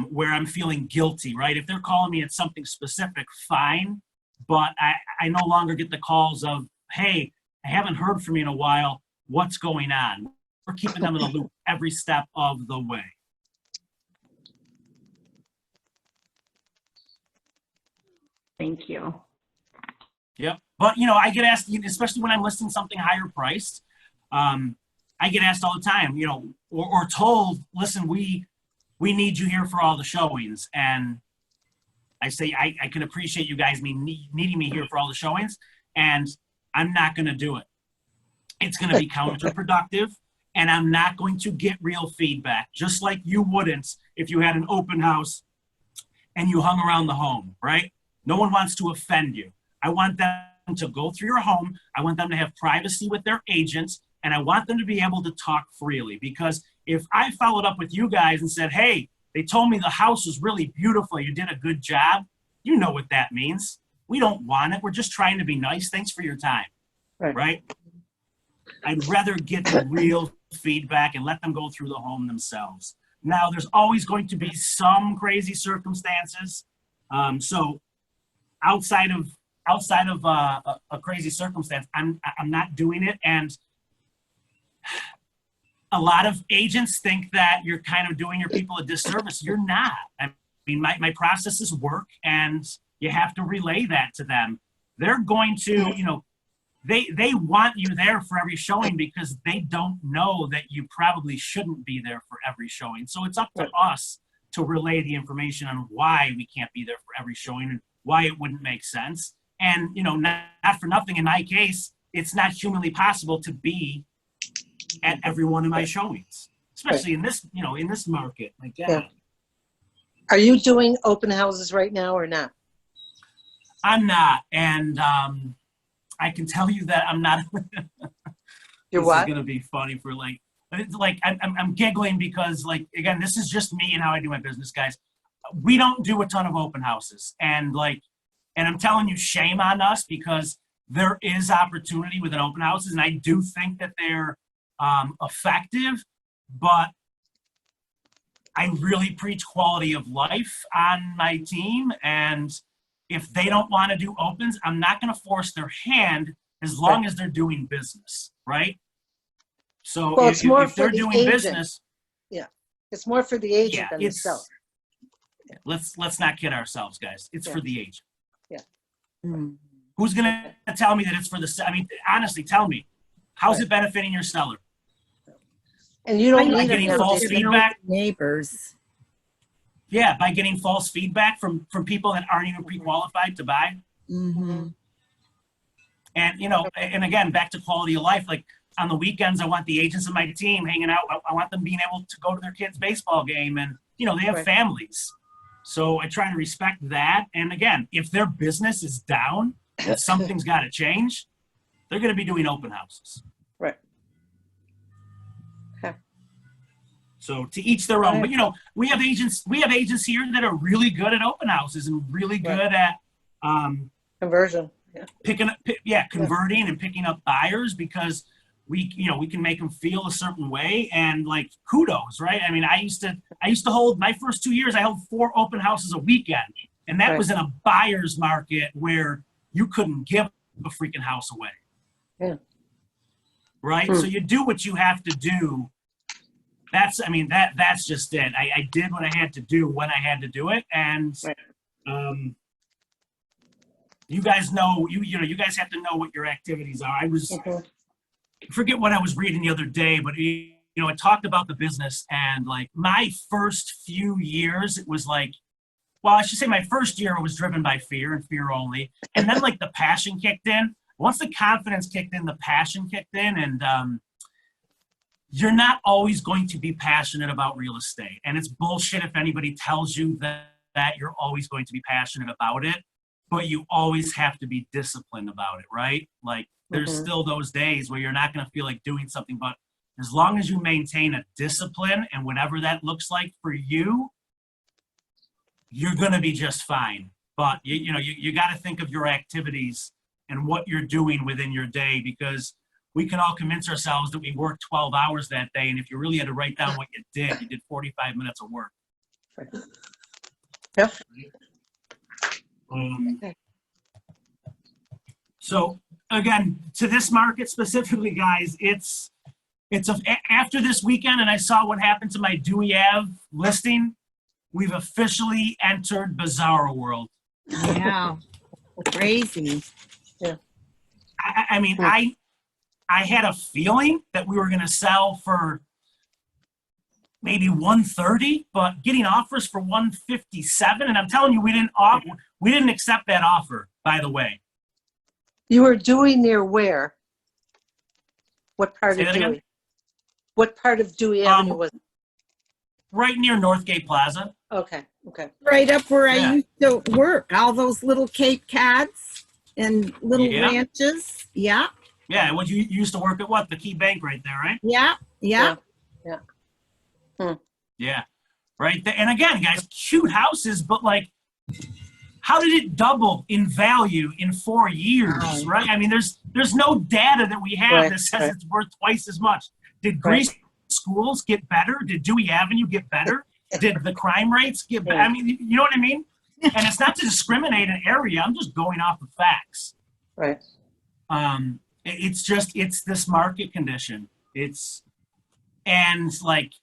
where I'm feeling guilty, right? If they're calling me at something specific, fine. But I no longer get the calls of, hey, I haven't heard from you in a while. What's going on? We're keeping them in the loop every step of the way. Thank you. Yep. But, you know, I get asked, especially when I'm listing something higher priced, I get asked all the time, you know, or told, listen, we need you here for all the showings. And I say, I can appreciate you guys needing me here for all the showings, and I'm not going to do it. It's going to be counterproductive, and I'm not going to get real feedback, just like you wouldn't if you had an open house and you hung around the home, right? No one wants to offend you. I want them to go through your home. I want them to have privacy with their agents, and I want them to be able to talk freely. Because if I followed up with you guys and said, hey, they told me the house was really beautiful, you did a good job, you know what that means. We don't want it. We're just trying to be nice. Thanks for your time, right? I'd rather get the real feedback and let them go through the home themselves. Now, there's always going to be some crazy circumstances. So outside of a crazy circumstance, I'm not doing it. And a lot of agents think that you're kind of doing your people a disservice. You're not. I mean, my processes work, and you have to relay that to them. They're going to, you know, they want you there for every showing because they don't know that you probably shouldn't be there for every showing. So it's up to us to relay the information on why we can't be there for every showing and why it wouldn't make sense. And, you know, not for nothing, in my case, it's not humanly possible to be at every one of my showings, especially in this, you know, in this market. Like, yeah. Are you doing open houses right now or not? I'm not. And I can tell you that I'm not. You're this what? is going to be funny for like, I'm giggling because, like, again, this is just me and how I do my business, guys. We don't do a ton of open houses. And like, and I'm telling you, shame on us, because there is opportunity with an open houses. And I do think that they're effective, but I really preach quality of life on my team. And if they don't want to do opens, I'm not going to force their hand as long as they're doing business, right? So Well, if they're doing business, yeah, it's more for the agent than the seller. Let's not kid ourselves, guys. It's for the agent. Yeah. Who's going to tell me that it's for the? I mean, honestly, tell me, how's it benefiting your seller? And you don't by need getting them false to feedback. Neighbors. Yeah, by getting false feedback from people that aren't even pre-qualified to buy. Mm-hmm. And, you know, and again, back to quality of life, like on the weekends, I want the agents of my team hanging out. I want them being able to go to their kids' baseball game, and, you know, they have families. So I try to respect that. And again, if their business is down and something's got to change, they're going to be doing open houses. Right. Okay. So to each their own. But, you know, we have agents here that are really good at open houses and really good at conversion. Converting and picking up buyers, because we can make them feel a certain way, and like, kudos, right? I mean, I used to hold, my first 2 years, I held 4 open houses a weekend, and that was in a buyer's market where you couldn't give a freaking house away. Yeah. Right? So you do what you have to do. That's just it. I did what I had to do when I had to do it. And you guys know, you guys have to know what your activities are. I forget what I was reading the other day, but it talked about the business, and like my first few years, it was like, well, I should say my first year was driven by fear and fear only. And then like the passion kicked in. Once the confidence kicked in, the passion kicked in, and you're not always going to be passionate about real estate. And it's bullshit if anybody tells you that you're always going to be passionate about it, but you always have to be disciplined about it, right? Like there's still those days where you're not going to feel like doing something, but as long as you maintain a discipline and whatever that looks like for you, you're going to be just fine. But you got to think of your activities and what you're doing within your day, because we can all convince ourselves that we worked 12 hours that day. And if you really had to write down what you did 45 minutes of work. Yep. So again, to this market specifically, guys, after this weekend, and I saw what happened to my Dewey Ave listing, we've officially entered bizarro world. Yeah, crazy. Yeah. I mean, I had a feeling that we were going to sell for maybe 130, but getting offers for 157, and I'm telling you, we didn't accept that offer, by the way. You were Dewey near where? What part Say of that Dewey? again? What part of Dewey Avenue was it? Right near Northgate Plaza. Okay. Right up where Yeah. I used to work, all those little Cape Cods and little Yeah. ranches. Yeah, Yeah, well, you used to work at what? The Key Bank right there, right? yeah. Yeah, right there. And again, guys, cute houses, but like, how did it double in value in 4 years, right? I mean, there's no data that we have that says it's worth twice as much. Did Greece schools get better? Did Dewey Avenue get better? Did the crime rates get better? I mean, you know what I mean? And it's not to discriminate an area. I'm just going off the facts. Right. It's this market condition. And like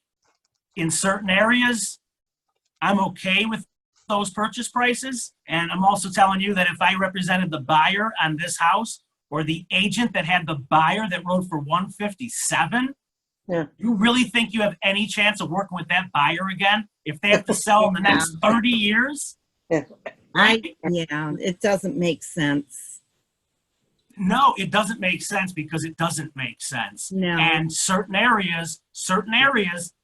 in certain areas, I'm okay with those purchase prices. And I'm also telling you that if I represented the buyer on this house, or the agent that had the buyer that wrote for 157, you really think you have any chance of working with that buyer again if they have to sell in the next 30 years? It doesn't make sense. No, it doesn't make sense because it doesn't make sense. No. And certain areas,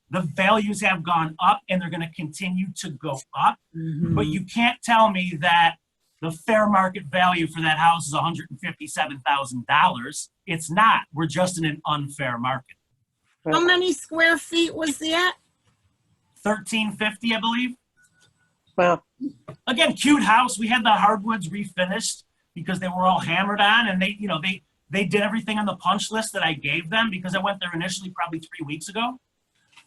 the values have gone up and they're going to continue to go up. But you can't tell me that the fair market value for that house is $157,000. It's not. We're just in an unfair market. How many square feet was that? 1350, I believe. Well, Again, cute house. We had the hardwoods refinished because they were all hammered on, and they did everything on the punch list that I gave them because I went there initially probably 3 weeks ago.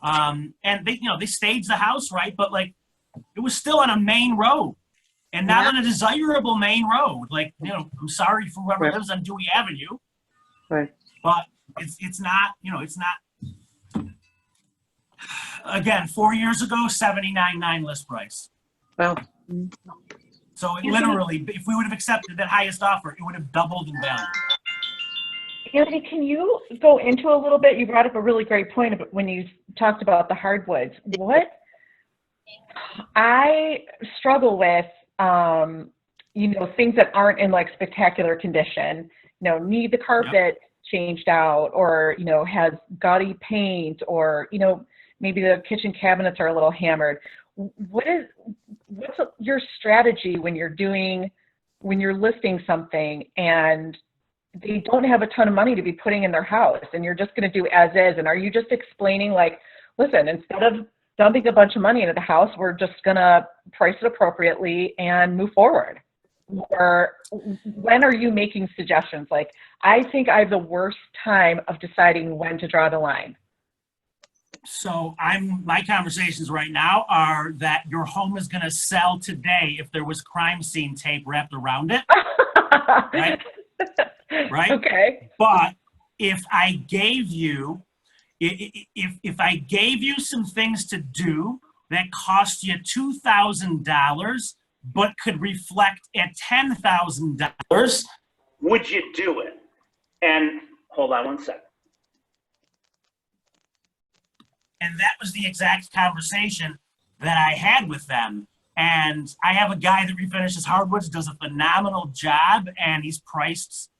And they staged the house right, but like it was still on a main road and not on a desirable main road. Like, I'm sorry for whoever lives on Dewey Avenue, but it's not. Again, 4 years ago, $79,900 list price. well, So it literally, if we would have accepted that highest offer, it would have doubled in value. Anthony, can you go into a little bit? You brought up a really great point when you talked about the hardwoods. What I struggle with, things that aren't in like spectacular condition, need the carpet changed out, or, has gaudy paint, or, maybe the kitchen cabinets are a little hammered. What's your strategy when you're listing something and they don't have a ton of money to be putting in their house and you're just going to do as is? And are you just explaining like, listen, instead of dumping a bunch of money into the house, we're just going to price it appropriately and move forward? Or when are you making suggestions? Like, I think I have the worst time of deciding when to draw the line. So my conversations right now are that your home is going to sell today if there was crime scene tape wrapped around it. Right? Okay. But if I gave you some things to do that cost you $2,000 but could reflect at $10,000, Would you do it? And hold on one second. And that was the exact conversation that I had with them. And I have a guy that refinishes hardwoods, does a phenomenal job, and he's priced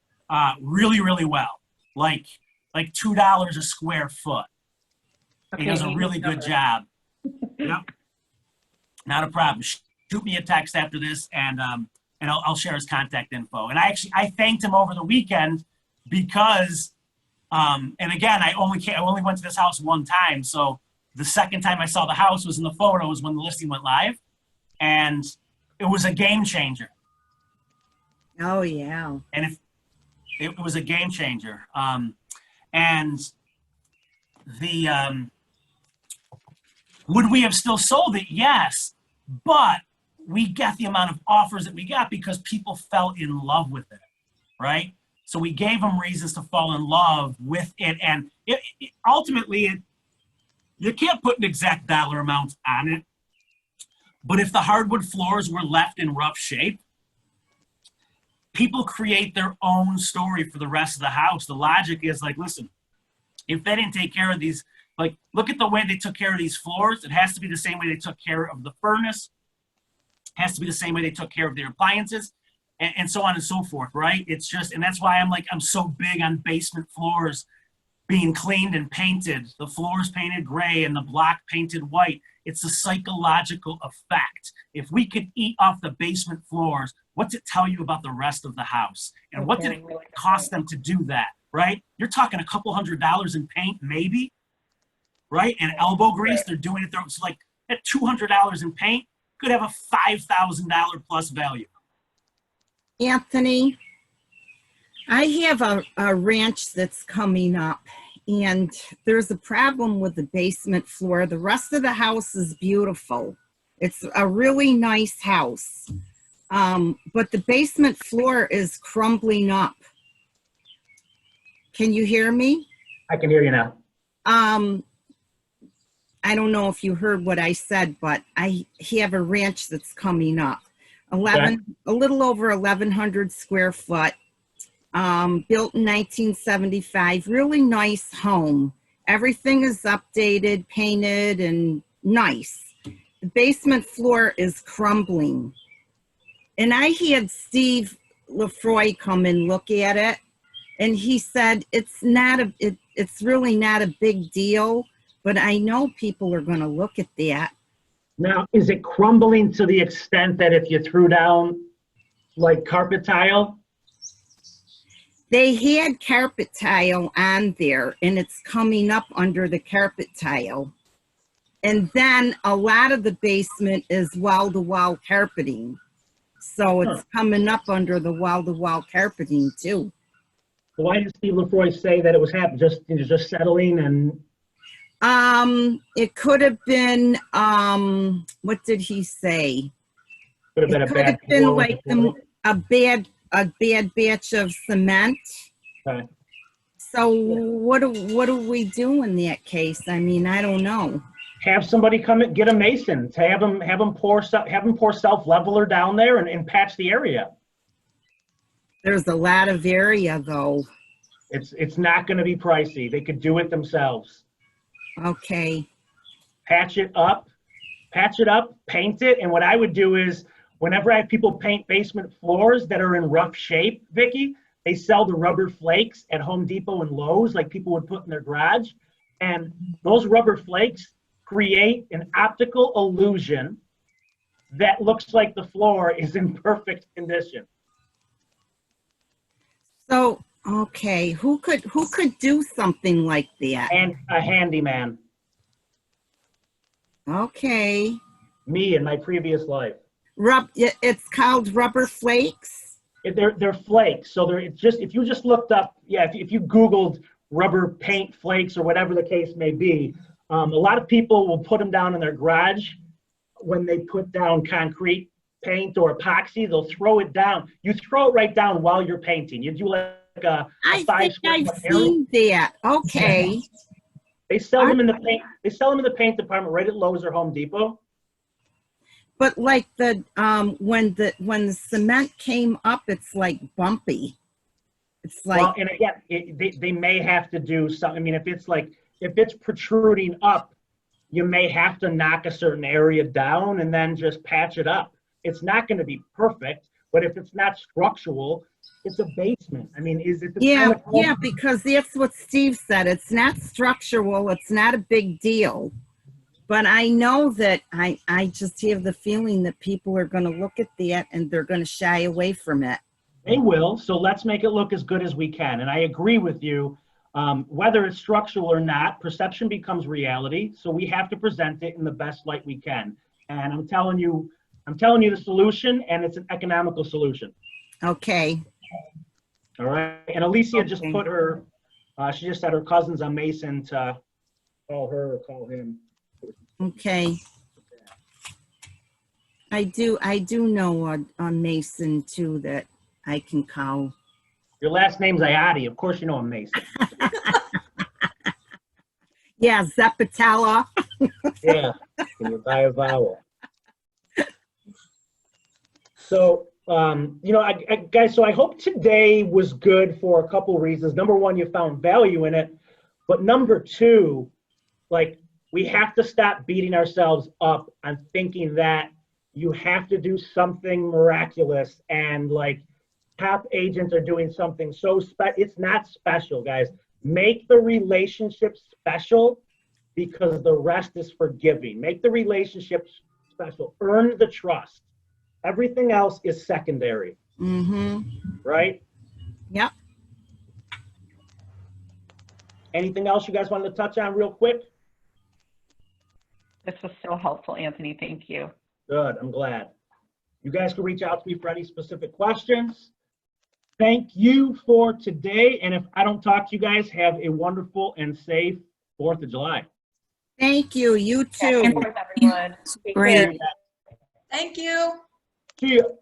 really, really well. Like $2 a square foot. He does a really good job. Yep. Not a problem. Shoot me a text after this, and I'll share his contact info. And I thanked him over the weekend because, and again, I only went to this house one time. So the second time I saw the house was in the photos when the listing went live, and it was a game changer. Oh, yeah. And if it was a game changer, and the would we have still sold it? Yes, but we got the amount of offers that we got because people fell in love with it, right? So we gave them reasons to fall in love with it, and ultimately, you can't put an exact dollar amount on it. But if the hardwood floors were left in rough shape, people create their own story for the rest of the house. The logic is like, listen, if they didn't take care of these, like, look at the way they took care of these floors. It has to be the same way they took care of the furnace. It has to be the same way they took care of their appliances, and so on and so forth, right? It's just, and that's why I'm so big on basement floors being cleaned and painted, the floors painted gray and the block painted white. It's a psychological effect. If we could eat off the basement floors, what's it tell you about the rest of the house? And what did it cost them to do that, right? You're talking a couple $100 in paint, maybe, right? And elbow grease, they're doing it there. It's like at $200 in paint could have a $5,000 plus value. Anthony, I have a ranch that's coming up, and there's a problem with the basement floor. The rest of the house is beautiful. It's a really nice house, but the basement floor is crumbling up. Can you hear me? I can hear you now. I don't know if you heard what I said, but I have a ranch that's coming up. A little over 1,100 square foot, built in 1975. Really nice home. Everything is updated, painted, and nice. The basement floor is crumbling. And I had Steve Lefroy come and look at it, and he said it's really not a big deal. But I know people are going to look at that. Now, is it crumbling to the extent that if you threw down like carpet tile? They had carpet tile on there, and it's coming up under the carpet tile. And then a lot of the basement is wall-to-wall carpeting. So it's coming up under the wall-to-wall carpeting too. Why did Steve Lefroy say that it was happening? Just settling and... It could have been, what did he say? Could have been it could have been like a bad batch of cement. Okay. So what do we do in that case? I mean, I don't know. Have somebody come and get a mason to have them pour self leveler down there and patch the area. There's a lot of area though. It's not going to be pricey. They could do it themselves. Okay. Patch it up, paint it. And what I would do is whenever I have people paint basement floors that are in rough shape, Vicky, they sell the rubber flakes at Home Depot and Lowe's like people would put in their garage. And those rubber flakes create an optical illusion that looks like the floor is in perfect condition. So, okay, who could do something like that? And a handyman. Okay. Me in my previous life. It's called rubber flakes. They're flakes. So it's just if you just looked up, if you Googled rubber paint flakes or whatever the case may be, a lot of people will put them down in their garage when they put down concrete paint or epoxy. They'll throw it down. You throw it right down while you're painting. You do like a I think I've seen that. Okay. They sell them in the paint. They sell them in the paint department right at Lowe's or Home Depot. But like the when the cement came up, it's like bumpy. It's like. Well, and again, they may have to do something. I mean, if it's protruding up you may have to knock a certain area down and then just patch it up. It's not going to be perfect, but if it's not structural, it's a basement. I mean, is it the Yeah, kind of home- yeah, because that's what Steve said. It's not structural. It's not a big deal. But I know that I just have the feeling that people are going to look at that and they're going to shy away from it. They will. So let's make it look as good as we can. And I agree with you. Whether it's structural or not, perception becomes reality. So we have to present it in the best light we can. And I'm telling you the solution, and it's an economical solution. Okay. All right. And Alicia just Okay. put her, she just said her cousin's on Mason to call her or call him. Okay. I do know a Mason too that I can call. Your last name's Ayati. Of course you know I'm Mason. Yeah, Zepatella. Yeah. Can you buy a vowel? So, guys, so I hope today was good for a couple reasons. Number one, you found value in it. But number two, like, we have to stop beating ourselves up on thinking that you have to do something miraculous and like top agents are doing something so special. It's not special, guys. Make the relationship special because the rest is forgiving. Make the relationship special. Earn the trust. Everything else is secondary. Mm-hmm. Right? Yep. Anything else you guys wanted to touch on real quick? This was so helpful, Anthony. Thank you. Good. I'm glad. You guys can reach out to me for any specific questions. Thank you for today. And if I don't talk to you guys, have a wonderful and safe 4th of July. Thank you. You too. Everyone. Take Great. care. Thank you. See you.